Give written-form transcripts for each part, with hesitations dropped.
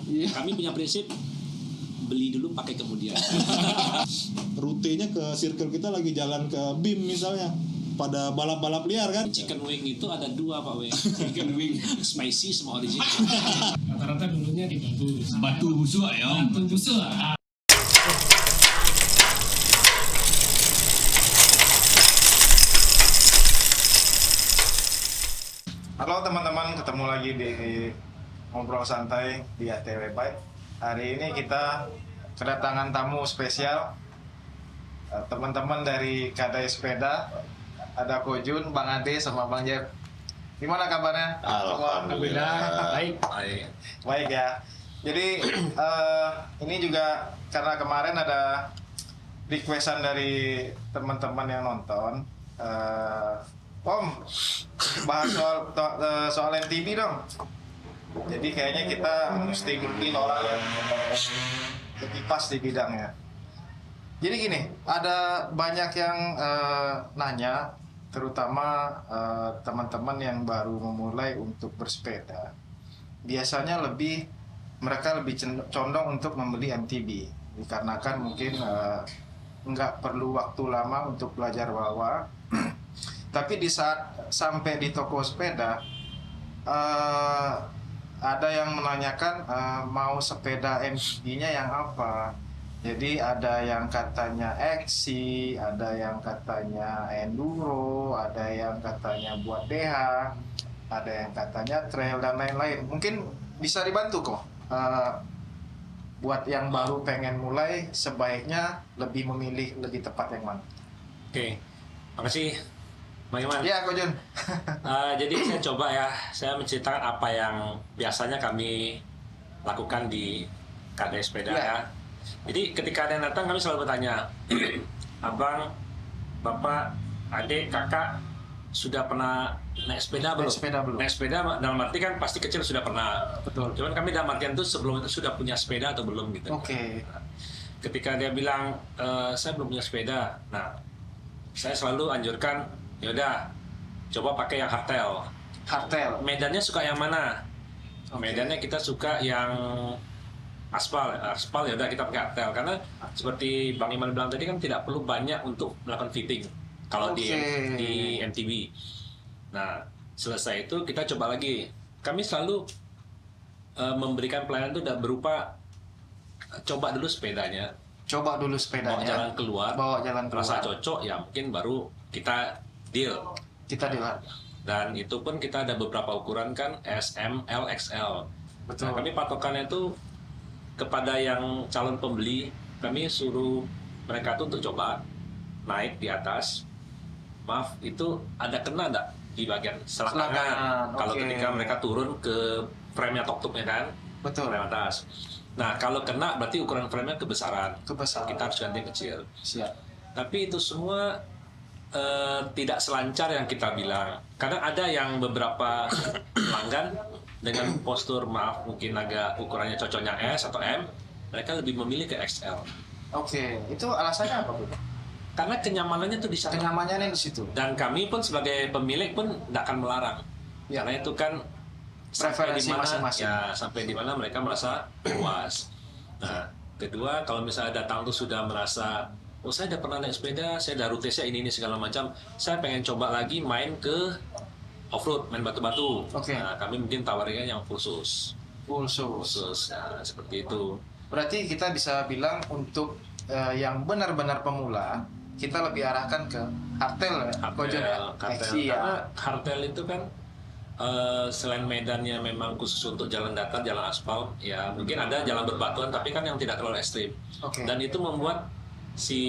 Kami punya prinsip beli dulu pakai kemudian. Rutenya ke circle kita lagi jalan ke BIM misalnya, pada balap-balap liar kan. Chicken wing itu ada 2 Pak Weng. Chicken wing. Spicy sama original. Rata-rata dulunya di Batu busuk ya. Batu busuk. Halo teman-teman, ketemu lagi di Ngobrol Santai di ATW Bike. Hari ini kita kedatangan tamu spesial, teman-teman dari Kadai Sepeda. Ada Kojun, Bang Ade, sama Bang Jeff. Gimana kabarnya? Alhamdulillah. Baik. Baik ya. Jadi ini juga karena kemarin ada requestan dari teman-teman yang nonton. Om, bahas soal MTB dong. Jadi kayaknya kita mesti bikin orang yang lebih pas di bidangnya. Jadi gini, ada banyak yang nanya, terutama teman-teman yang baru memulai untuk bersepeda. Biasanya mereka lebih condong untuk membeli MTB, dikarenakan mungkin nggak perlu waktu lama untuk belajar bawa. Tapi di saat sampai di toko sepeda, ada yang menanyakan mau sepeda MTB-nya yang apa. Jadi ada yang katanya XC, ada yang katanya enduro, ada yang katanya buat DH, ada yang katanya trail dan lain-lain. Mungkin bisa dibantu kok. Buat yang baru pengen mulai, sebaiknya lebih memilih lebih tepat yang mana. Oke, makasih Bang Iman. Ya, Kojun. Jadi saya coba ya, saya menceritakan apa yang biasanya kami lakukan di Kadai Sepeda ya. Jadi ketika ada yang datang kami selalu bertanya, Abang, Bapak, Adik, Kakak sudah pernah naik sepeda belum? Naik sepeda dalam arti kan pasti kecil sudah pernah. Betul. Cuman kami dalam artian itu sebelum itu sudah punya sepeda atau belum gitu. Oke. Ketika dia bilang saya belum punya sepeda, nah saya selalu anjurkan, yaudah coba pakai yang hardtail. Hardtail. Medannya suka yang mana? Medannya kita suka yang aspal ya udah kita pakai hardtail, karena seperti Bang Iman bilang tadi kan tidak perlu banyak untuk melakukan fitting kalau di MTB. Nah selesai itu kita coba lagi. Kami selalu memberikan pelayanan itu berupa coba dulu sepedanya, bawa jalan keluar, rasa cocok ya mungkin baru kita deal. Dan itu pun kita ada beberapa ukuran kan, S, M, L, XL. Betul. Nah, kami patokannya itu kepada yang calon pembeli, kami suruh mereka tuh untuk coba naik di atas. Maaf, itu ada kena enggak di bagian selangkangan? Kalau ketika mereka turun ke frame-nya tok-toknya kan, Betul. frame atas. Nah, kalau kena berarti ukuran frame-nya kebesaran. Kita harus ganti yang kecil. Siap. Tapi itu semua tidak selancar yang kita bilang. Kadang ada yang beberapa pelanggan dengan postur mungkin agak ukurannya cocoknya S atau M, mereka lebih memilih ke XL. Oke, itu alasannya apa, Bu? Karena kenyamanannya tuh di sana. Kenyamanannya di situ. Dan kami pun sebagai pemilik pun tidak akan melarang. Ya. Karena itu kan Preferensi masing-masing. Ya, sampai di mana mereka merasa puas. Nah, kedua kalau misalnya datang tuh sudah merasa, oh saya udah pernah naik sepeda, saya udah rutenya ini segala macam, saya pengen coba lagi main ke off-road, main batu-batu. Nah, kami mungkin tawarinnya yang khusus. Nah, seperti itu. Berarti kita bisa bilang untuk yang benar-benar pemula, kita lebih arahkan ke hardtail ya? Karena hardtail itu kan selain medannya memang khusus untuk jalan datar, jalan aspal, ya mungkin ada jalan berbatuan, tapi kan yang tidak terlalu ekstrim. Dan itu membuat si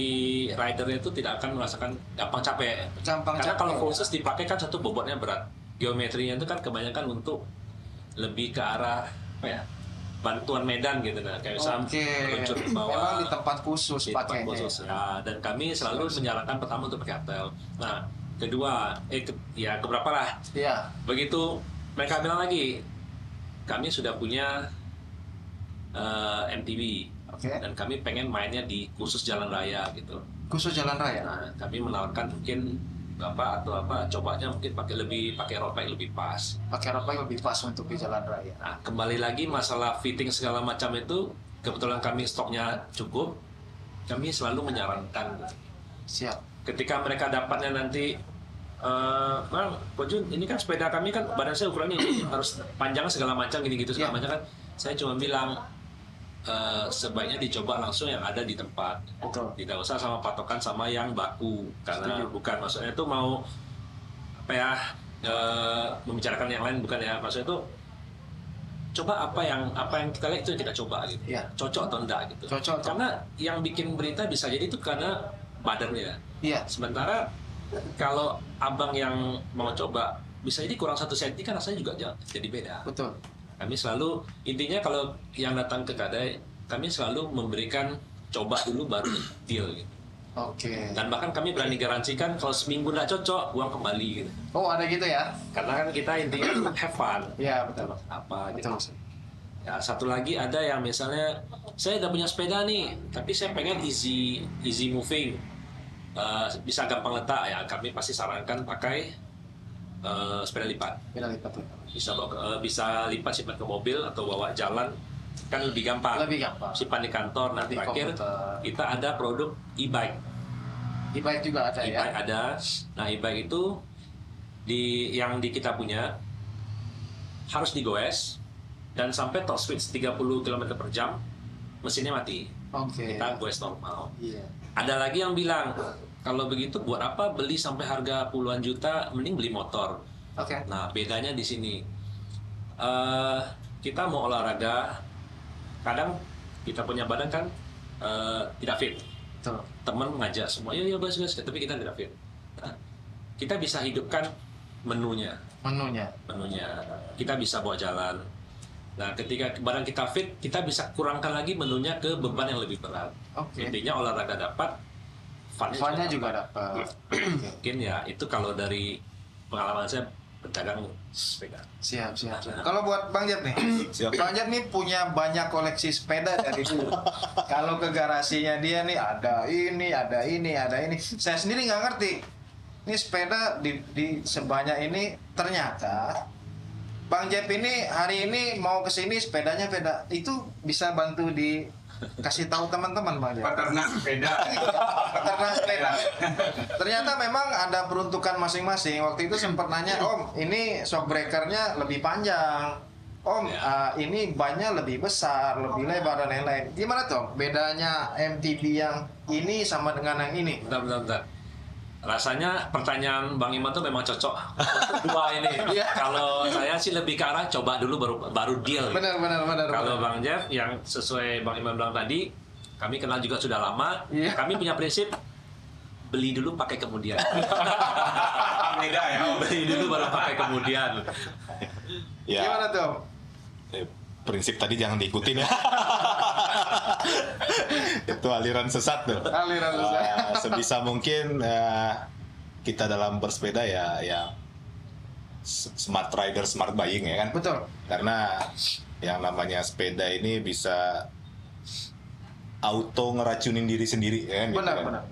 ridernya itu tidak akan merasakan gampang capek. Karena kalau khusus dipakai kan satu bobotnya berat. Geometrinya itu kan kebanyakan untuk lebih ke arah apa ya? Bantuan medan gitu, nah kayak misalnya meluncur ke bawah. Memang di tempat khusus pakainya. Ya, dan kami selalu menyarankan pertama untuk pakai hardtail. Nah, kedua, keberapa lah? Iya. Begitu mereka bilang lagi, kami sudah punya MTB. Dan kami pengen mainnya di khusus jalan raya gitu. Khusus jalan raya? Nah, kami menawarkan mungkin apa atau apa, cobanya mungkin pakai road bike lebih pas. Pakai road bike lebih pas untuk di jalan raya. Nah, kembali lagi masalah fitting segala macam itu, kebetulan kami stoknya cukup, kami selalu menyarankan Siap. ketika mereka dapatnya nanti, Bang, Ko Jun, ini kan sepeda kami kan badan saya ukurannya ini, harus panjang segala macam gini-gitu segala Iya. macam kan. Saya cuma bilang sebaiknya dicoba langsung yang ada di tempat. Betul. Tidak usah sama patokan sama yang baku, karena Setuju. bukan maksudnya itu mau apa ya, membicarakan yang lain bukan ya, maksudnya itu coba apa yang kita lihat itu yang kita coba gitu. Iya. Cocok atau enggak gitu. Cocok atau- Karena yang bikin berita bisa jadi itu karena badannya. Iya. Sementara kalau abang yang mau coba bisa jadi kurang 1 cm kan rasanya juga jadi beda. Betul. Kami selalu intinya kalau yang datang ke kedai, kami selalu memberikan coba dulu baru deal gitu. Oke. Dan bahkan kami berani garansikan kalau seminggu nggak cocok, uang kembali gitu. Oh, ada gitu ya? Karena kan kita intinya have fun. Iya, betul. Apa gitu. Betul. Ya, satu lagi ada yang misalnya saya udah punya sepeda nih, tapi saya pengen easy moving, bisa gampang letak ya. Kami pasti sarankan pakai sepeda lipat. Beda lipat tuh. Bisa lipat simpan ke mobil atau bawa jalan kan lebih gampang. Lebih gampang. Simpan di kantor. Nah Lebih terakhir komputer. kita ada produk e-bike. E-bike juga ada ya? E-bike ada. Nah e-bike itu yang di kita punya harus digoes dan sampai top speed 30 km/jam mesinnya mati. Oke. Kita goes normal. Iya. Ada lagi yang bilang kalau begitu buat apa beli sampai harga puluhan juta, mending beli motor. Oke. Nah bedanya di sini. Kita mau olahraga, kadang kita punya badan kan tidak fit. Betul. Teman ngajak semua, ya gas, tapi kita tidak fit. Nah, kita bisa hidupkan menunya. Menunya. Kita bisa bawa jalan. Nah, ketika badan kita fit, kita bisa kurangkan lagi menunya ke beban yang lebih berat. Oke. Intinya olahraga dapat, Funnya juga dapat. Oke. Mungkin ya itu kalau dari pengalaman saya berdagang sepeda. Siap. Kalau buat Bang Jeb nih, Siap. Bang Jeb nih punya banyak koleksi sepeda dari dulu. Kalau ke garasinya dia nih ada ini. Saya sendiri nggak ngerti. Ini sepeda di sebanyak ini ternyata Bang Jeb ini hari ini mau kesini sepedanya beda. Itu bisa bantu dikasih tahu teman-teman Bang Jeb. Peternak sepeda. Karena sepeda. Ternyata memang ada peruntukan masing-masing. Waktu itu sempat nanya, Om, ini shock breakernya lebih panjang. Om, ini bannya lebih besar, lebih lebar dan lain-lain. Gimana tuh bedanya MTB yang ini sama dengan yang ini? Bentar. Rasanya pertanyaan Bang Iman tuh memang cocok untuk dua ini. Iya. Kalau saya sih lebih ke arah coba dulu baru deal. Benar. Kalau Bang Jeff yang sesuai Bang Iman bilang tadi, kami kenal juga sudah lama. Iya. Kami punya prinsip beli dulu pakai kemudian. Beda ya. Beli dulu baru pakai kemudian. Ya, Gimana tuh? prinsip tadi jangan diikutin ya. Itu aliran sesat tuh. Aliran sesat. Sebisa mungkin kita dalam bersepeda ya smart rider, smart buying ya kan. Betul. Karena yang namanya sepeda ini bisa auto ngeracunin diri sendiri ya kan. gitu kan. Benar.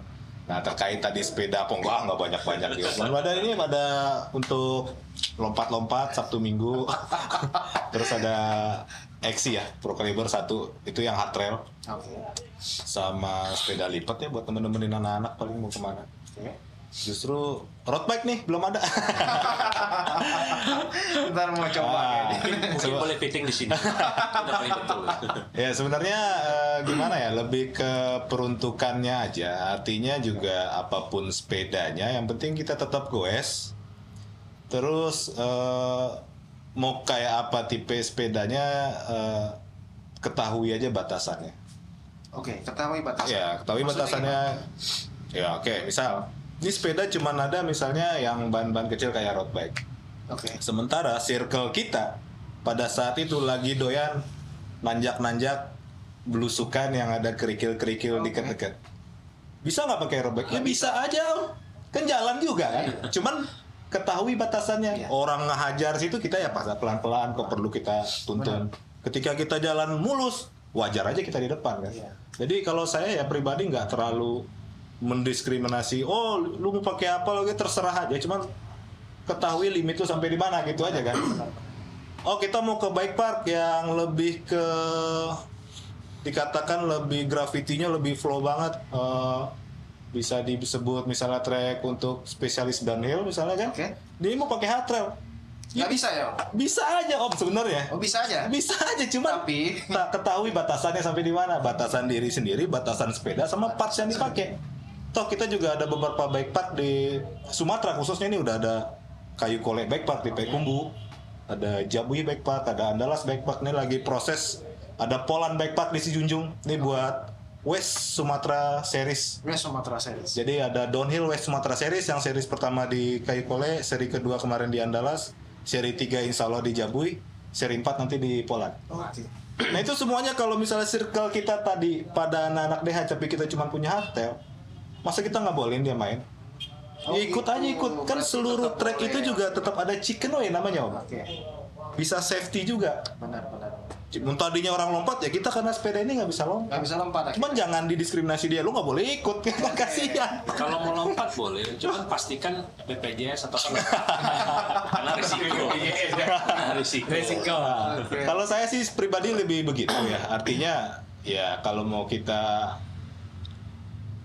Nah terkait tadi sepeda nggak banyak gitu. Ada untuk lompat-lompat Sabtu Minggu. Terus ada XC ya, Pro Caliber 1 itu yang hard trail. Oke. Sama sepeda lipat ya buat temen-temenin anak-anak paling mau kemana. Justru road bike nih belum ada. Ntar mau coba kayaknya. Mungkin boleh fitting di sini. Udah paling betul. Ya sebenarnya gimana ya, lebih ke peruntukannya aja. Artinya juga apapun sepedanya, yang penting kita tetap goes. Terus mau kayak apa tipe sepedanya, ketahui aja batasannya. Oke, ketahui batasan. Ya, ketahui Maksudnya batasannya. Ya oke, misal ini sepeda cuman ada misalnya yang ban-ban kecil kayak road bike. Oke. Sementara circle kita pada saat itu lagi doyan nanjak-nanjak belusukan yang ada kerikil-kerikil Oke. deket-deket. Bisa nggak pakai road bike? Ya bisa aja, Om. Kan jalan juga kan. Cuman ketahui batasannya. Iya. Orang ngehajar situ kita ya pas pelan-pelan, kok perlu kita tuntun. Ketika kita jalan mulus, wajar aja kita di depan kan. Iya. Jadi kalau saya ya pribadi nggak terlalu mendiskriminasi. Oh, lu mau pakai apa lagi terserah aja. Cuman ketahui limit lu sampai di mana gitu aja kan. Oh, kita mau ke bike park yang lebih ke dikatakan lebih grafitinya lebih flow banget. Bisa disebut misalnya track untuk spesialis downhill misalnya kan. Oke. Dia mau pakai hard trail. Nggak bisa ya? Bisa aja Om sebenarnya. Oh bisa aja. Bisa aja cuma Tapi tak ketahui batasannya sampai di mana. Batasan diri sendiri, batasan sepeda sama parts yang dipakai. Toh kita juga ada beberapa bike park di Sumatera khususnya ini udah ada Kayu Kole Bike Park di Payakumbuh. Ada Jabui Bike Park, ada Andalas Bike Park, ini lagi proses. Ada Polan Bike Park di Sijunjung, ini buat West Sumatera Series. West Sumatera Series. Jadi ada Downhill West Sumatera Series, yang series pertama di Kayu Kole, seri kedua kemarin di Andalas, seri 3 insya Allah di Jabui, seri 4 nanti di Polan. Oke. Nah itu semuanya kalau misalnya circle kita tadi pada anak-anak DH, tapi kita cuma punya hardtail, masa kita nggak bolehin dia main? Oh, Ya ikut gitu. aja ikut, kan Berarti seluruh tetap track boleh itu ya. juga tetap ada chicken way namanya Om. Oke. Bisa safety juga. Benar. Tadinya orang lompat ya kita karena sepeda ini nggak bisa lompat. Nggak bisa lompat. Cuman jangan didiskriminasi dia, lu nggak boleh ikut, kasihan. Kalau mau lompat boleh, cuman pastikan BPJS atau karena risiko. Karena risiko. Nah, Oke. kalau saya sih pribadi lebih begitu ya. Artinya ya kalau mau kita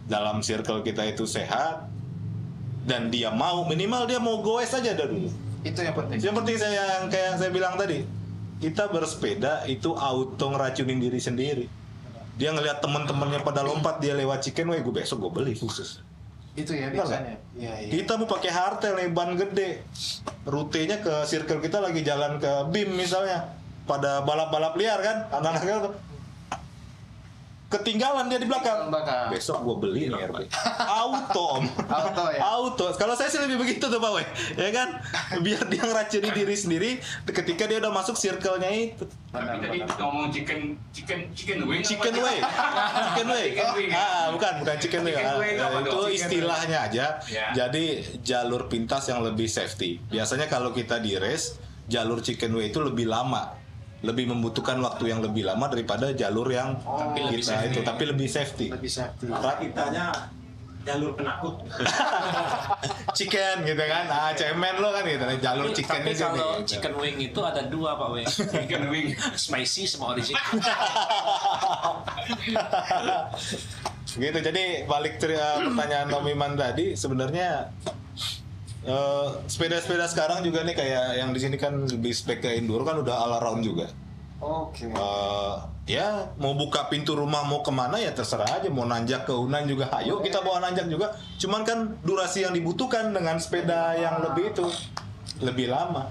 dalam circle kita itu sehat dan dia mau, minimal dia mau goes aja dah dulu. Itu yang penting. Yang penting saya yang kayak saya bilang tadi, kita bersepeda itu auto ngeracunin diri sendiri. Dia ngelihat teman-temannya pada lompat, dia lewat chicken way, gue besok gue beli khusus. Itu ya Benar biasanya. Iya. Kita mau pakai hardtail nih, ban gede, rutenya ke circle kita lagi jalan ke BIM misalnya, pada balap-balap liar kan, anak-anaknya ketinggalan dia di belakang. Belakang. Besok gue beli nih RB. Auto Om. Auto ya. Auto. Kalau saya sih lebih begitu tuh Pak Wei, ya kan? Biar dia ngeracuni diri sendiri ketika dia udah masuk circle-nya itu. Tapi tadi ngomong chicken wing. Chicken way. Chicken way. Chicken wing, ya? Bukan chicken way. Chicken way itu apa Itu dong? istilahnya aja. Ya. Jadi jalur pintas yang lebih safety. Biasanya kalau kita di race, jalur chicken way itu lebih lama. Lebih membutuhkan waktu yang lebih lama daripada jalur yang Tapi lebih kita safety. itu, tapi lebih safety. Lebih safety. Kitanya jalur penakut. Chicken gitu kan. Cemen lo kan gitu. Jalur chicken Tapi itu kalau nih. chicken wing itu ada dua Pak Weng. Chicken wing. Spicy sama original. Gitu. Jadi balik pertanyaan Om Iman tadi, sebenarnya sepeda-sepeda sekarang juga nih kayak yang di sini kan lebih spek ke enduro kan udah all around juga. Oke. Ya mau buka pintu rumah mau kemana ya terserah aja, mau nanjak ke Unan juga ayo kita bawa nanjak juga, cuman kan durasi yang dibutuhkan dengan sepeda yang lebih itu lebih lama.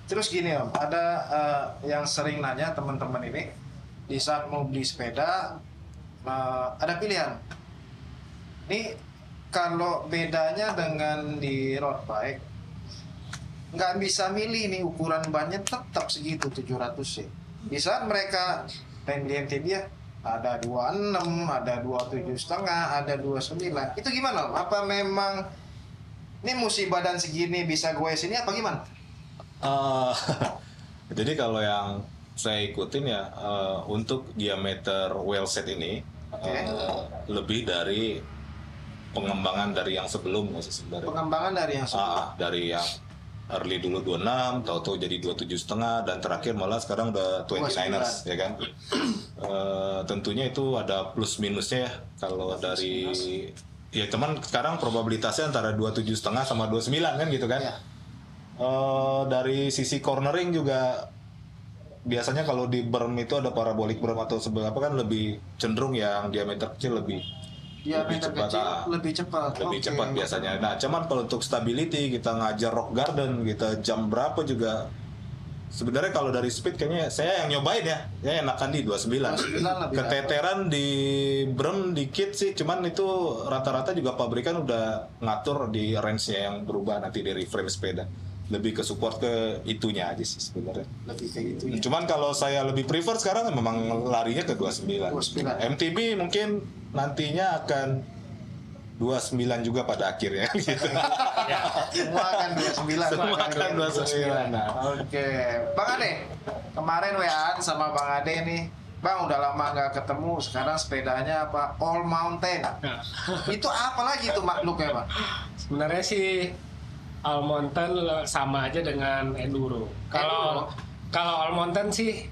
Terus gini Om, ada yang sering nanya teman-teman ini, di saat mau beli sepeda ada pilihan. Ini kalau bedanya dengan di road bike, nggak bisa milih nih ukuran bannya tetap segitu 700 sih. Di saat mereka tendensi dia ada 26, ada 27 setengah, ada 29. Itu gimana Om? Apa memang ini mesti badan segini bisa goes ini apa gimana? Jadi kalau yang saya ikutin ya untuk diameter wheel set ini lebih dari pengembangan dari yang sebelumnya sih sebenarnya. Pengembangan dari yang sebelum. Dari yang early dulu 26, tahu-tahu jadi 27,5 dan terakhir malah sekarang udah 29ers ya kan. Tentunya itu ada plus minusnya ya kalau dari ya teman sekarang probabilitasnya antara 27,5 sama 29 kan gitu kan. Ya. Dari sisi cornering juga biasanya kalau di berm itu ada parabolic berm atau seberapa kan lebih cenderung yang diameter kecil lebih Diameter cepat, kecil lebih cepat. lebih Oke. cepat biasanya. Nah, cuman kalau untuk stability kita ngajar rock garden, kita jam berapa juga sebenarnya kalau dari speed kayaknya saya yang nyobain ya, saya enakan di 29. 29 lebih Keteteran di berm dikit sih, cuman itu rata-rata juga pabrikan udah ngatur di range-nya yang berubah nanti dari frame sepeda. Lebih ke support ke itunya aja sih sebenarnya. lebih kayak gitu ya. Cuman kalau saya lebih prefer sekarang memang larinya ke 29. 29. MTB mungkin nantinya akan 29 juga pada akhirnya gitu. Semua akan 29. Semua akan 29. Nah. Oke. Bang Ade, kemarin WA sama Bang Ade nih Bang udah lama nggak ketemu, sekarang sepedanya apa? All mountain. Nah, Itu apa lagi tuh makhluknya, Bang? sebenarnya sih all mountain sama aja dengan enduro. Kalau all mountain sih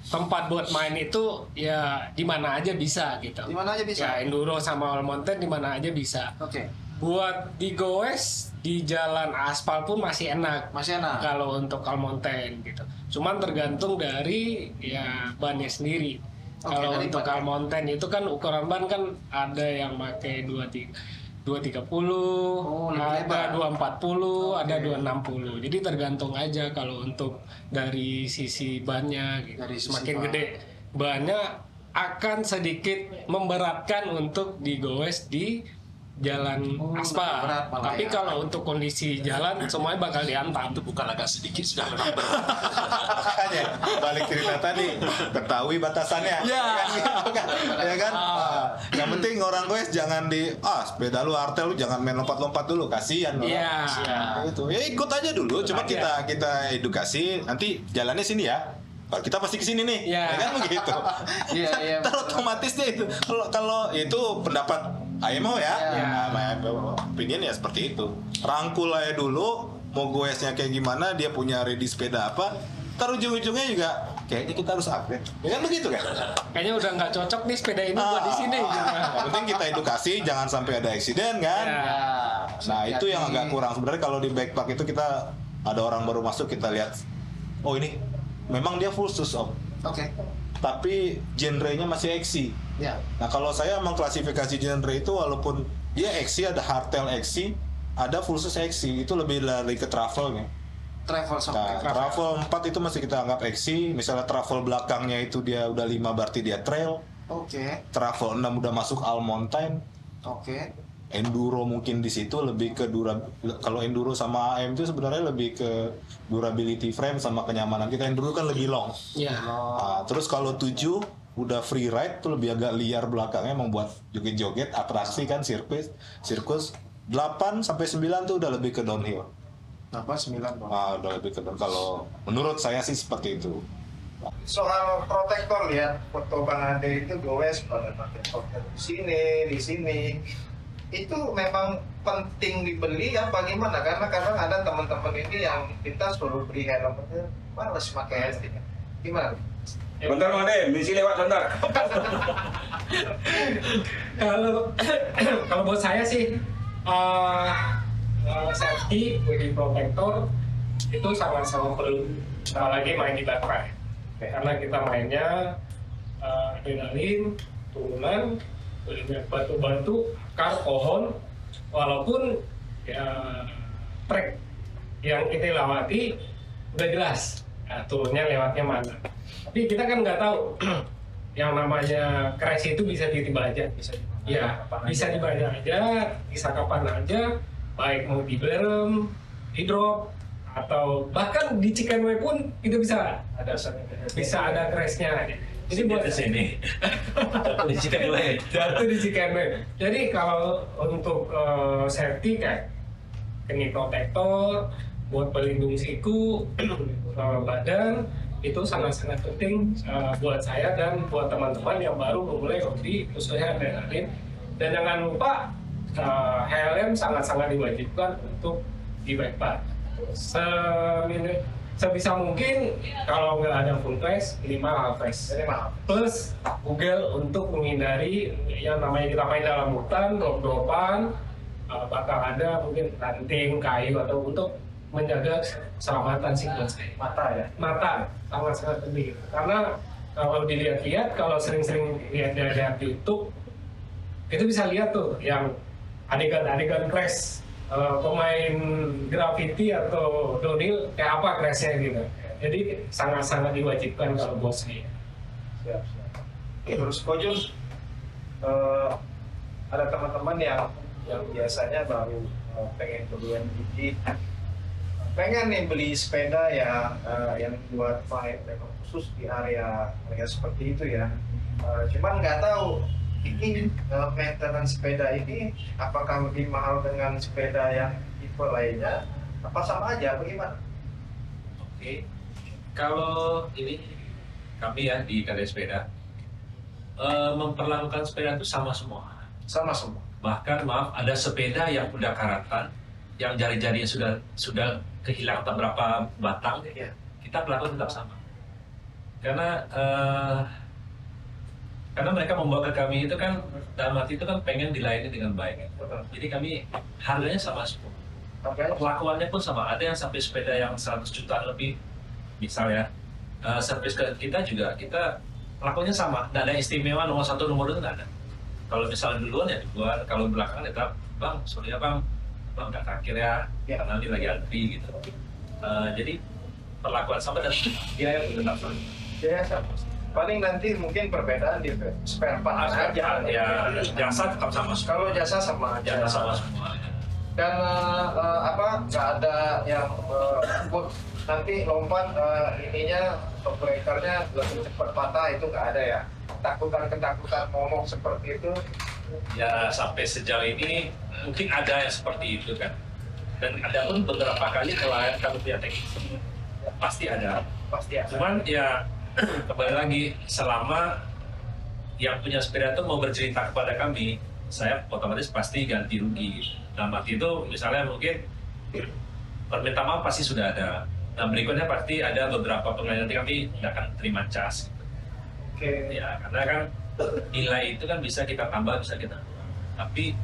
tempat buat main itu ya di mana aja bisa gitu. Di mana aja bisa? Ya enduro sama all mountain di mana aja bisa. Oke. Buat digoes di jalan aspal pun masih enak. Masih enak. Kalau untuk all mountain gitu. Cuman tergantung dari ya bannya sendiri. Oke, Kalau dari untuk ban. all mountain itu kan ukuran ban kan ada yang pakai 230, lebih ada lebar. 240, ada Oke. 260. Jadi tergantung aja kalau untuk dari sisi bannya gitu. Dari sisi Semakin ban. gede bannya akan sedikit memberatkan untuk digoes di jalan Oh, aspal. berat malah Tapi ya. kalau untuk kondisi jalan semuanya bakal diantam. Itu bukan agak sedikit sudah lebih berat. Makanya balik cerita tadi, ketahui batasannya. Ya. kan gitu kan. Ya kan? Ah. Ah, yang penting orang gue jangan sepeda lu artel lu jangan main lompat-lompat dulu, kasihan orang. Iya. Gitu. Ya ikut aja dulu, coba Aja. kita edukasi, nanti jalannya sini ya. Kalau kita pasti kesini nih, Iya. ya kan begitu. Iya. Ntar otomatis dia itu. Kalau itu pendapat Aimo ya, Iya. opinion ya seperti itu. Rangkul aja dulu, mau goesnya kayak gimana, dia punya ready sepeda apa. Ntar ujung-ujungnya juga kayaknya kita harus upgrade. Ya kan begitu kan? Kayaknya udah nggak cocok nih sepeda ini buat di sini. Gitu. Yang penting kita edukasi, jangan sampai ada eksiden kan. Ya. Nah itu yang agak kurang sebenarnya kalau di backpack itu kita ada orang baru masuk kita lihat, oh ini memang dia full sus om, Oke. tapi genrenya masih XC. Ya. Nah kalau saya mengklasifikasi genre itu walaupun dia XC ada hardtail XC, ada full sus XC itu lebih lari ke travelnya. Travel Nah, sampai. travel 4 itu masih kita anggap XC, misalnya travel belakangnya itu dia udah 5 berarti dia trail, Oke. travel 6 udah masuk all mountain, Oke. enduro mungkin di situ lebih ke kalau enduro sama AM itu sebenarnya lebih ke durability frame sama kenyamanan kita. Enduro kan lebih long. Ya. Nah, terus kalau 7 udah free ride tuh lebih agak liar belakangnya membuat joget-joget atraksi kan sirkus. 8 sampai 9 tuh udah lebih ke downhill. Apa 9, Bang? Udah lebih ke downhill. Kalau menurut saya sih seperti itu. Soal protektor, lihat foto Bang Ade itu goes pada pakai protektor di sini. Itu memang penting dibeli apa gimana? Karena kadang ada teman-teman ini yang kita suruh beli helm, males pakai helm. Gimana? Bentar Bang Ade, misi lewat bentar. Kalau buat saya sih safety body protector itu sama-sama perlu, apalagi main di baterai. Karena kita mainnya adrenalin, turunan, batu-batu, akar pohon, walaupun ya trek yang kita lewati udah jelas turunnya lewatnya mana. Tapi kita kan nggak tahu yang namanya crash itu bisa tiba-tiba aja. Bisa dibaca aja, bisa kapan aja, baik mau di berem, di drop, atau bahkan di Chicken Way pun itu bisa ada crashnya. Jadi buat sini. Di Chicken Way. jatuh di Chicken Way. Jadi kalau untuk safety kayak knee protector, buat pelindung siku, badan itu sangat-sangat penting buat saya dan buat teman-teman yang baru memulai hobi khususnya adrenalin. Dan jangan lupa helm sangat-sangat diwajibkan untuk di backpack. Sebisa mungkin kalau nggak ada full face, minimal half face. Plus Google untuk menghindari yang namanya kita main dalam hutan, drop-dropan, bakal ada mungkin ranting, kayu atau untuk menjaga keselamatan sih buat saya. Mata sangat-sangat penting. Karena kalau dilihat-lihat, kalau sering-sering lihat dari YouTube, itu bisa lihat tuh yang adegan-adegan crash pemain graffiti atau downhill kayak apa crashnya gitu. Jadi sangat-sangat diwajibkan kalau buat saya. Siap. Terus Kojus, ada teman-teman yang biasanya baru pengen duluan gigi, pengen nih beli sepeda yang buat main memang khusus di area seperti itu ya. Cuman nggak tahu ini maintenance sepeda ini apakah lebih mahal dengan sepeda yang tipe lainnya, apa sama aja, bagaimana? Oke. Kalau ini kami ya di KD Sepeda memperlakukan sepeda itu sama semua. Sama semua. Bahkan maaf, ada sepeda yang udah karatan, yang jari-jarinya sudah kehilangan beberapa batang, Iya. kita perlakukan tetap sama. Karena mereka membawa ke kami itu kan dalam arti itu kan pengen dilayani dengan baik. Jadi kami harganya sama semua. Perlakuannya pun sama. Ada yang sampai sepeda yang 100 juta lebih, misalnya. Servis ke kita juga kita lakunya sama. Nggak ada istimewa nomor 1, nomor 2 nggak ada. Kalau misalnya duluan ya duluan, kalau belakangan ya tetap bang, sorry ya bang nggak terakhir ya, karena ini lagi antri gitu. Jadi perlakuan sama dan biaya tetap sama. Ya, paling nanti mungkin perbedaan di spare part aja. Ya, jasa tetap sama semua. Kalau jasa sama aja. Jasa sama semua. Dan nggak ada yang nanti lompat ininya breakernya lebih cepat patah, itu nggak ada ya. Ketakutan ngomong seperti itu. Ya sampai sejauh ini mungkin ada yang seperti itu kan. Dan ada pun beberapa kali kalau dia teknis pasti ada. Pasti ada. Cuman ya kembali lagi, selama yang punya sepeda itu mau bercerita kepada kami, saya otomatis pasti ganti rugi. Dalam arti itu misalnya mungkin permintaan maaf pasti sudah ada. Nah berikutnya pasti ada beberapa pengadilan nanti kami tidak akan terima cas. Oke. Ya karena kan nilai itu kan bisa kita tambah, bisa kita. Tapi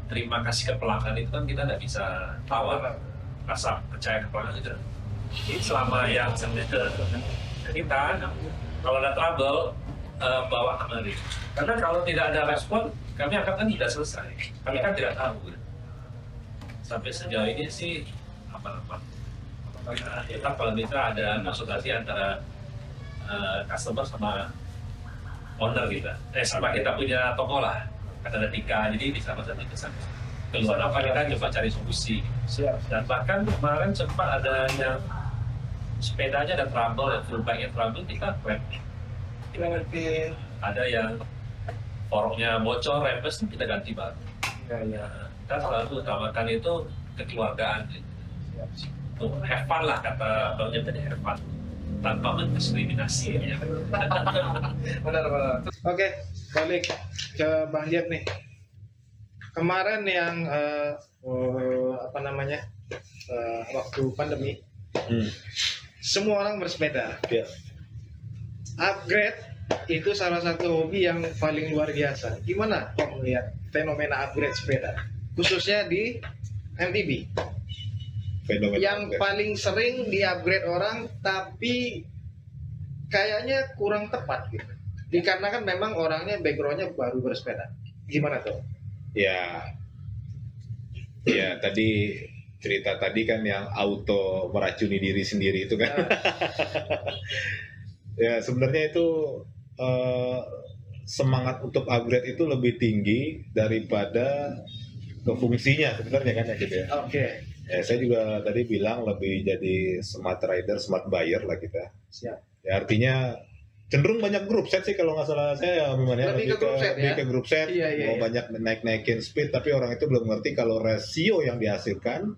terima kasih ke pelanggan itu kan kita tidak bisa tawar. Rasa percaya ke pelanggan itu. Jadi selama yang kita kalau ada trouble bawa kemari. Karena kalau tidak ada respon, kami akan kan tidak selesai. Kami kan tidak tahu. Sampai sejauh ini sih apa-apa. Kita kalau bisa ada konsultasi antara customer sama owner kita. Sama kita punya toko lah. Ada Tika, jadi bisa masuk ke sana. Keluar apa kita coba cari solusi. Siap. Dan bahkan kemarin sempat ada yang sepedanya ada trouble, ya full bike trouble, kita klep. Kita ngerti. Ada yang forknya bocor, rempes, kita ganti baru. Ya. Kita selalu utamakan itu kekeluargaan. Tuh, have fun lah kata Bang Jem tadi, have fun. Tanpa mendiskriminasi. Ya. Benar. Oke, balik ke Bang Jeb nih. Kemarin yang waktu pandemi, semua orang bersepeda. Ya. Upgrade itu salah satu hobi yang paling luar biasa. Gimana Om melihat fenomena upgrade sepeda, khususnya di MTB? Fenomena Yang upgrade. paling sering di-upgrade orang, tapi kayaknya kurang tepat gitu. Dikarenakan memang orangnya backgroundnya baru bersepeda. Gimana tuh? Ya tadi cerita tadi kan yang auto meracuni diri sendiri itu kan. Ya sebenarnya itu semangat untuk upgrade itu lebih tinggi daripada ke fungsinya sebenarnya kan ya gitu ya. Oke. Ya, saya juga tadi bilang lebih jadi smart rider, smart buyer lah kita. Siap. Ya artinya cenderung banyak grup set sih kalau nggak salah saya memang ya, Lebih ke grup set lebih ya? ke grup set. Iya, Mau iya. banyak naik-naikin speed tapi orang itu belum ngerti kalau rasio yang dihasilkan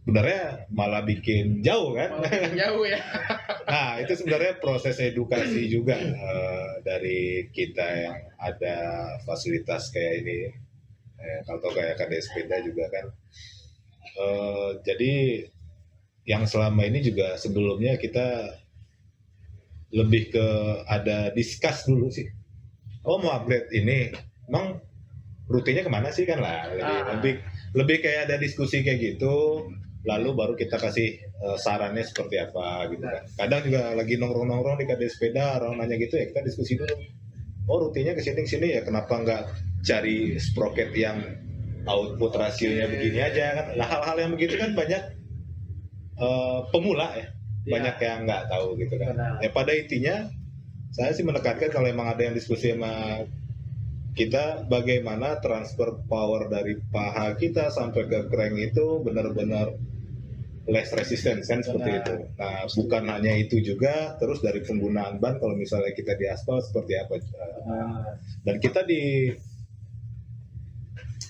sebenarnya malah bikin jauh kan. Jauh ya. Nah itu sebenarnya proses edukasi juga dari kita yang ada fasilitas kayak ini, kalau kayak KD Sepeda juga kan. Jadi yang selama ini juga sebelumnya kita lebih ke ada discuss dulu sih. Oh mau upgrade ini, emang rutinnya kemana sih kan lah? Lebih kayak ada diskusi kayak gitu. Lalu baru kita kasih sarannya seperti apa gitu kan. Kadang juga lagi nongkrong-nongkrong di KD Sepeda, orang nanya gitu ya kita diskusi dulu. Oh rutinnya kesini ya kenapa nggak cari sprocket yang output rasionya begini aja kan. Nah hal-hal yang begitu kan banyak pemula ya. Banyak yang nggak tahu gitu kan. Benar. Ya pada intinya saya sih menekankan kalau emang ada yang diskusi sama kita bagaimana transfer power dari paha kita sampai ke crank itu benar-benar less resistance kan seperti Benar. itu. Nah, bukan hanya itu juga, terus dari penggunaan ban kalau misalnya kita di aspal seperti apa. Dan kita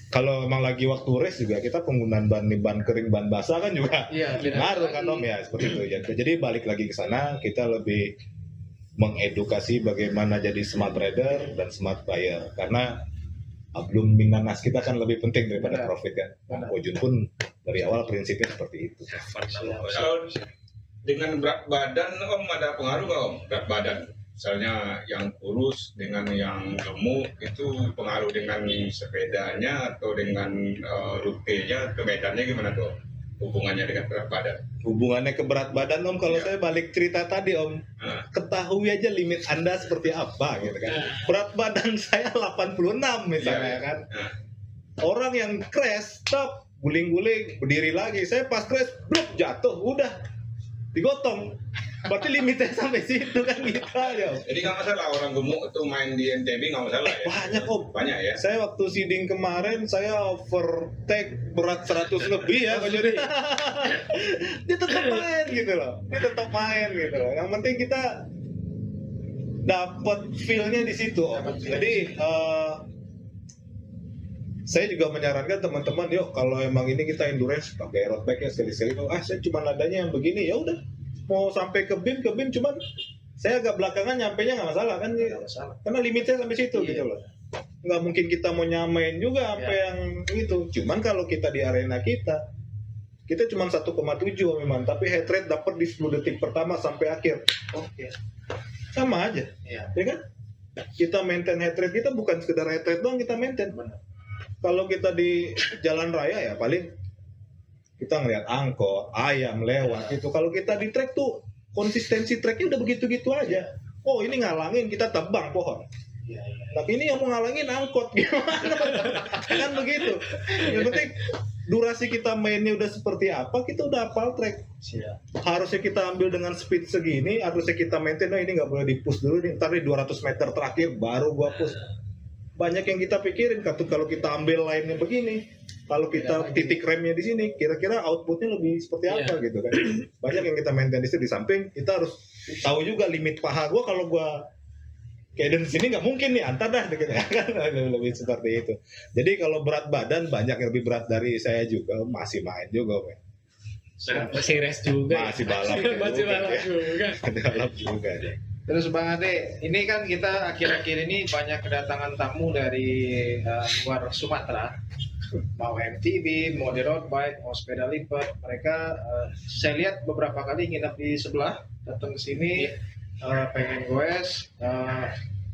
kalau emang lagi waktu race juga kita penggunaan ban kering, ban basah kan juga Iya, beda ngaruh kan lagi. Om ya seperti itu ya. Jadi balik lagi ke sana kita lebih mengedukasi bagaimana jadi smart trader dan smart buyer, karena belum minanas kita kan lebih penting daripada Benar. profit kan. Benar. Kojun pun dari awal prinsipnya seperti itu. Kalau dengan berat badan Om ada pengaruh nggak Om? Berat badan, misalnya yang kurus dengan yang gemuk itu pengaruh dengan sepedanya atau dengan rutenya ke medannya gimana tuh? Hubungannya dengan berat badan? Hubungannya ke berat badan Om, kalau saya balik cerita tadi Om, ketahui aja limit Anda seperti apa gitu kan. Berat badan saya 86 misalnya Iya. kan. Orang yang crash, stop, guling-guling, berdiri lagi. Saya pas crash, bluk, jatuh, udah digotong. Berarti limitnya sampai situ kan gitu aja Om. Jadi nggak masalah orang gemuk itu main di NTB nggak masalah ya? Banyak Om. Banyak ya? Saya waktu seeding kemarin saya overtake berat 100 lebih ya Coach Yudi. Dia tetap main gitu loh. Dia tetap main gitu loh. Yang penting kita dapat feel-nya di situ Om. Jadi saya juga menyarankan teman-teman, yuk kalau emang ini kita endurance pakai road bike ya sekali-sekali. Saya cuma nadanya yang begini, ya udah. Mau sampai ke BIM cuman saya agak belakangan nyampenya nggak masalah kan, karena limitnya sampai situ gitu loh. Nggak mungkin kita mau nyamain juga apa yang itu. Cuman kalau kita di arena kita cuma 1,7 memang, tapi head rate dapat di 10 detik pertama sampai akhir. Oke. Sama aja, ya kan? Kita maintain head rate kita bukan sekedar head rate doang kita maintain. Kalau kita di jalan raya ya paling kita ngeliat angkot, ayam lewat gitu. Kalau kita di trek tuh konsistensi treknya udah begitu-gitu aja. Oh ini ngalangin, kita tebang pohon. Tapi ini yang mau ngalangin angkot gimana? Kan begitu. Yang penting durasi kita mainnya udah seperti apa, kita udah hafal trek. Harusnya kita ambil dengan speed segini, harusnya kita maintain. Nah ini nggak boleh di push dulu nih. Ntar di 200 meter terakhir baru gua push. Banyak yang kita pikirin, kalau kita ambil line-nya begini, kalau kita titik remnya di sini, kira-kira outputnya lebih seperti apa gitu kan. Banyak yang kita maintain di situ. Di samping kita harus tahu juga limit paha gua, kalau gua kayak di sini nggak mungkin nih, antar dah gitu kan. Lebih seperti itu. Jadi kalau berat badan banyak yang lebih berat dari saya juga, masih main juga men. Masih rest juga. Masih balap Masih balap juga. balap juga ya. Terus Bang Ade, ini kan kita akhir-akhir ini banyak kedatangan tamu dari luar Sumatera, mau MTB, mau di road bike, mau sepeda lipat. Mereka saya lihat beberapa kali nginep di sebelah, datang ke sini, pengen goes.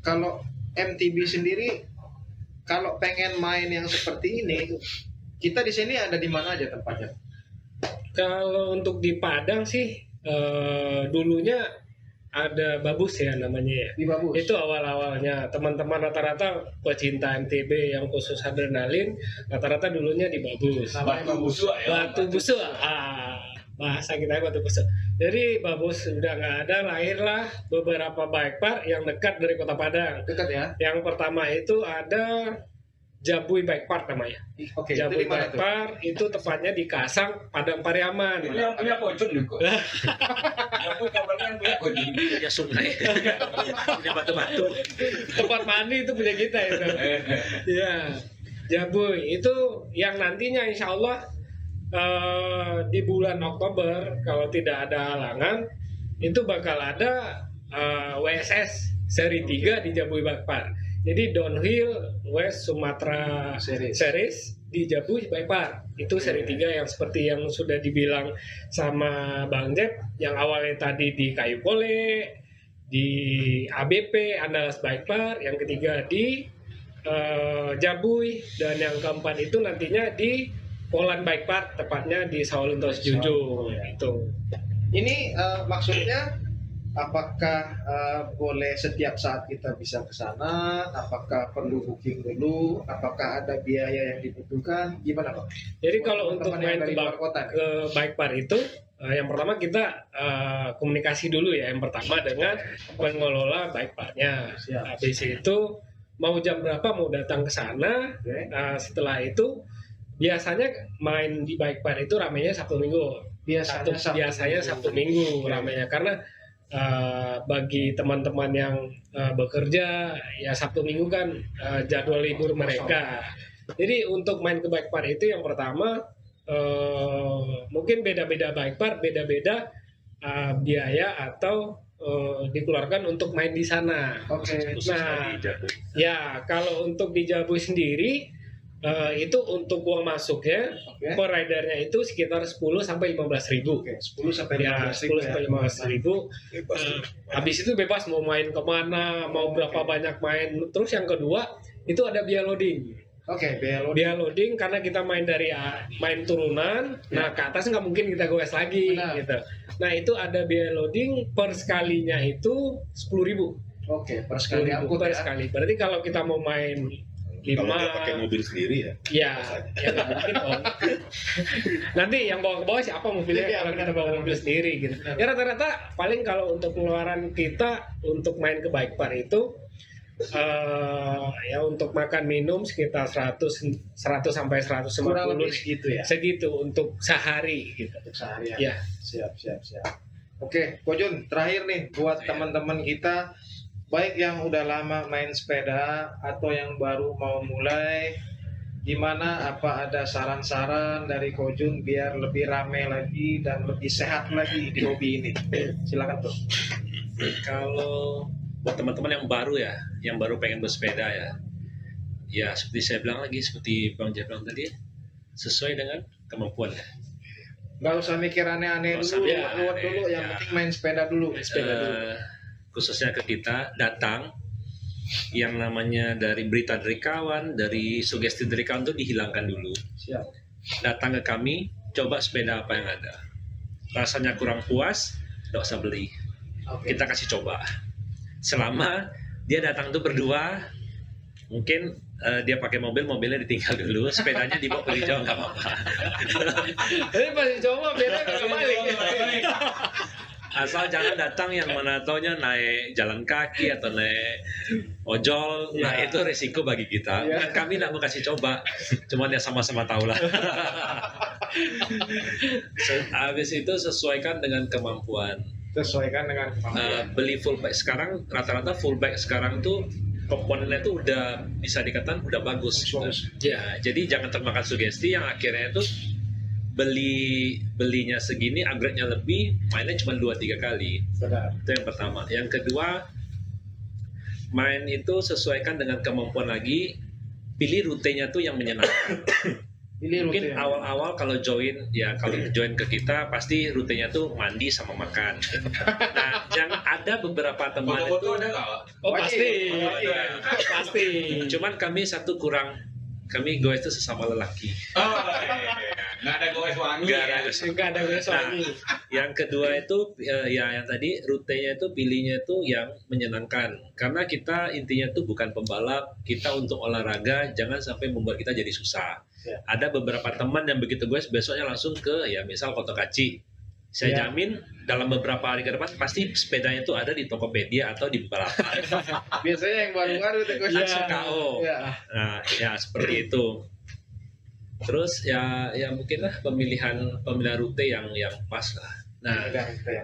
Kalau MTB sendiri, kalau pengen main yang seperti ini, kita di sini ada di mana aja tempatnya? Kalau untuk di Padang sih dulunya ada Babus ya namanya ya. Di Babus. Itu awal-awalnya teman-teman rata-rata pecinta MTB yang khusus adrenalin rata-rata dulunya di Babus. Namanya Batu Babus. busuk ya? Batu busuk. Bahasa kita batu busuk. Jadi Babus udah nggak ada, lahirlah beberapa bike park yang dekat dari Kota Padang. Dekat ya? Yang pertama itu ada Jabui Bike Park namanya. Oke, itu Jabui di mana Bike tuh? Park itu tepatnya di Kasang, Padang Pariaman. Itu yang punya Kojun juga. Yang punya kabarnya yang punya Kojun. Ya sungai. Ini batu-batu. Tempat mandi itu punya kita itu. Ya, Jabui itu yang nantinya insya Allah di bulan Oktober kalau tidak ada halangan itu bakal ada WSS seri 3 di Jabui Bike Park. Jadi downhill West Sumatera series di Jabui Bike Park. Itu seri 3 yang seperti yang sudah dibilang sama Bang Jeb, yang awalnya tadi di Kayu Kole, di ABP Andalas Bike Park, yang ketiga di Jabui, dan yang keempat itu nantinya di Polan Bike Park, tepatnya di Sawaluntos Junjung. Itu. Ini maksudnya apakah boleh setiap saat kita bisa ke sana? Apakah perlu booking dulu? Apakah ada biaya yang dibutuhkan? Gimana Pak? Jadi Buat kalau untuk teman-teman yang main dari ke, luar kota nih. ke bike park itu, yang pertama kita komunikasi dulu ya. Yang pertama dengan pengelola bike parknya. Siap. Habis itu mau jam berapa mau datang ke sana. Oke. Setelah itu biasanya main di bike park itu ramainya Sabtu Minggu. Biasanya Sabtu Minggu ramainya, karena bagi teman-teman yang bekerja ya Sabtu Minggu kan jadwal libur mereka. Jadi untuk main ke bike park itu yang pertama mungkin beda-beda bike park, beda-beda biaya atau dikeluarkan untuk main di sana. Oke. Nah, ya kalau untuk di Jabu sendiri itu untuk uang masuknya Oke. per ridernya itu sekitar 10 sampai 15.000. Oke, 10 sampai Ya, 10 sampai 15.000. Habis itu bebas mau main kemana, mau berapa banyak main. Terus yang kedua itu ada biaya loading. Oke, BLO. Biaya loading karena kita main dari main turunan, nah ke atas nggak mungkin kita goes lagi Benar. gitu. Nah itu ada biaya loading per sekalinya itu 10.000. Oke, per sekali angkut per ya. sekali. Berarti kalau kita mau main Kalau dia 5, pakai mobil sendiri ya. ya nggak mungkin dong. Nanti yang bawa ke bawah siapa mobilnya Iya, kalau benar, kita bawa benar. mobil sendiri gitu. Benar. Ya rata-rata paling kalau untuk pengeluaran kita untuk main ke bike park itu ya untuk makan minum sekitar 100 sampai 150 Kurang lebih nih. segitu ya. Segitu untuk sehari gitu. Untuk seharian. Ya. Siap. Oke, Ko Jun, terakhir nih buat teman-teman kita, baik yang udah lama main sepeda atau yang baru mau mulai, gimana, apa ada saran-saran dari Ko Jun biar lebih rame lagi dan lebih sehat lagi di hobi ini? Silakan tuh. Kalau buat teman-teman yang baru ya, yang baru pengen bersepeda ya seperti saya bilang lagi, seperti Bang Jai bilang tadi, sesuai dengan kemampuan. Nggak usah mikir aneh-aneh Nggak usah dulu, mikir ruwet aneh, dulu, yang ya. penting main sepeda dulu. Khususnya ke kita datang, yang namanya dari berita dari kawan, dari sugesti dari kawan itu dihilangkan dulu. Siap. Datang ke kami, coba sepeda apa yang ada. Rasanya kurang puas, nggak usah beli. Oke. Kita kasih coba. Selama dia datang tuh berdua, mungkin dia pakai mobilnya ditinggal dulu, sepedanya dibawa pergi jauh nggak apa-apa. Jadi pasti coba beda nggak balik. Asal jangan datang yang mana taunya naik jalan kaki atau naik ojol, nah Ya. itu risiko bagi kita. Ya. Dan kami nggak mau kasih coba, cuman ya sama-sama tahu lah. Habis itu sesuaikan dengan kemampuan. Sesuaikan dengan kemampuan. Beli full bike sekarang, rata-rata full bike sekarang tuh komponennya tuh udah bisa dikatakan udah bagus. Bagus. Ya, jadi jangan termakan sugesti yang akhirnya tuh belinya segini, upgrade-nya lebih, mainnya cuma 2-3 kali. Benar. Itu yang pertama. Yang kedua, main itu sesuaikan dengan kemampuan lagi, pilih rutenya tuh yang menyenangkan. Pilih Mungkin rute. awal-awal kalau join ke kita pasti rutenya tuh mandi sama makan. Nah, jangan ada beberapa teman itu. Foto-foto ada nggak? Oh Wajib. pasti, Wajib. pasti. Cuman kami satu kurang, kami goes itu sesama lelaki. Oh, nggak ada gowes wangi. Nggak ada ya. goes. Enggak ada gue lagi. Yang kedua itu ya yang tadi rutenya itu pilihnya itu yang menyenangkan. Karena kita intinya tuh bukan pembalap, kita untuk olahraga, jangan sampai membuat kita jadi susah. Ya. Ada beberapa teman yang begitu gue besoknya langsung ke ya misal Kotokachi. Saya Ya. jamin dalam beberapa hari ke depan pasti sepedanya itu ada di Tokopedia atau di Balapan. Biasanya yang baru-baru tuh Ko Jun. Langsung KO. Ya. Nah, ya seperti itu. Terus ya mungkin lah pemilihan rute yang pas lah. Nah,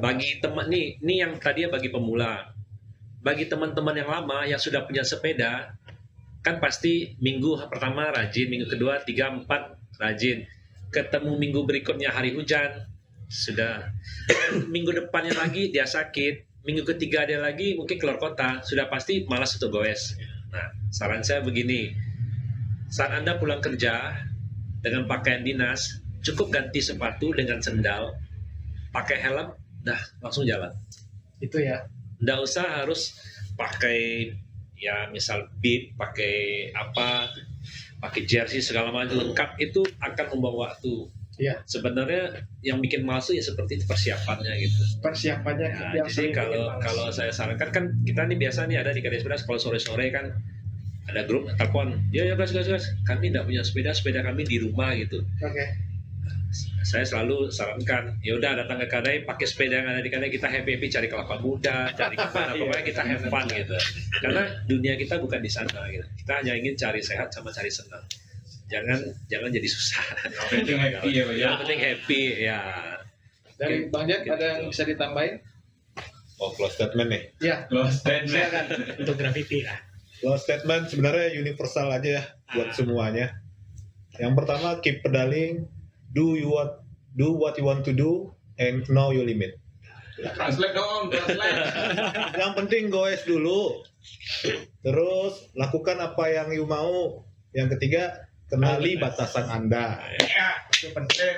bagi teman nih yang tadi ya bagi pemula. Bagi teman-teman yang lama yang sudah punya sepeda, kan pasti minggu pertama rajin, minggu kedua, 3, 4 rajin. Ketemu minggu berikutnya hari hujan, sudah. Minggu depannya lagi dia sakit, minggu ketiga dia lagi mungkin keluar kota, sudah pasti malas untuk goes. Nah, saran saya begini, saat Anda pulang kerja dengan pakaian dinas, cukup ganti sepatu dengan sendal, pakai helm, dah langsung jalan. Itu ya. Nggak usah harus pakai ya misal bib, pakai apa, pakai jersey segala macam lengkap, itu akan membuang waktu. Iya. Sebenarnya yang bikin malas tuh ya seperti itu persiapannya gitu. Persiapannya Nah, yang jadi sering bikin malas. kalau saya sarankan kan kita nih biasa nih ada di Kadek Sepeda kalau sore-sore kan ada grup telepon, ya guys, kami tidak punya sepeda kami di rumah gitu. Oke. Saya selalu sarankan, ya udah datang ke Kadai, pakai sepeda yang ada di Kadai, kita happy cari kelapa muda, cari kemana, pokoknya kita have fun gitu. Karena dunia kita bukan di sana gitu. Kita hanya ingin cari sehat sama cari senang. Jangan jadi susah. Yang penting happy ya, Pak, ya. Yang penting happy ya. Dari Bang Jack ada yang bisa ditambahin? Oh, close statement nih. Ya. Close statement. Silakan. Untuk graffiti lah. Close statement sebenarnya universal aja ya buat semuanya. Yang pertama, keep pedaling, do what you want to do, and know your limit. Translate dong, translate. Yang penting goes dulu. Terus lakukan apa yang you mau. Yang ketiga, kenali batasan Anda. Ya, itu penting.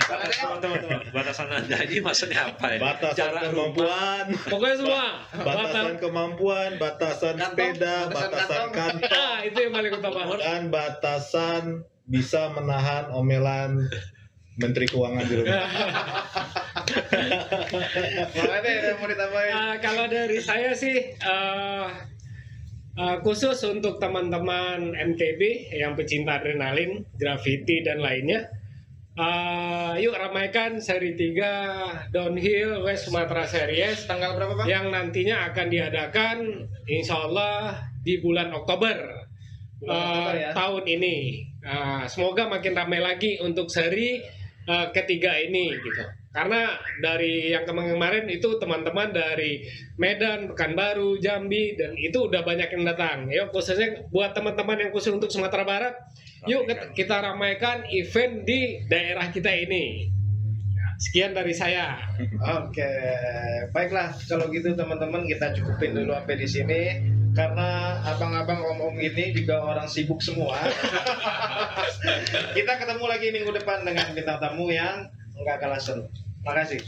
Teman-teman, batasan Anda ini maksudnya apa ya? Batasan Jarak kemampuan, Pokoknya semua. batasan kemampuan, batasan sepeda, batasan kantong, Ah, itu yang paling utama. dan batasan bisa menahan omelan Menteri Keuangan di rumah. Mana deh yang mau ditambahin? Kalau dari saya sih khusus untuk teman-teman MTB yang pecinta adrenalin, graffiti dan lainnya, yuk ramaikan seri 3 Downhill West Sumatera Series Tanggal berapa, Bang? yang nantinya akan diadakan insya Allah di bulan Oktober, Oktober ya. tahun ini. Semoga makin ramai lagi untuk seri ketiga ini gitu. Karena dari yang kemarin itu teman-teman dari Medan, Pekanbaru, Jambi, dan itu udah banyak yang datang. Yuk khususnya buat teman-teman yang khusus untuk Sumatera Barat, yuk kita ramaikan event di daerah kita ini. Sekian dari saya. Oke, baiklah kalau gitu teman-teman kita cukupin dulu sampai di sini karena abang-abang om-om ini juga orang sibuk semua. Kita ketemu lagi minggu depan dengan bintang tamu yang nggak kalah seru. Makasih.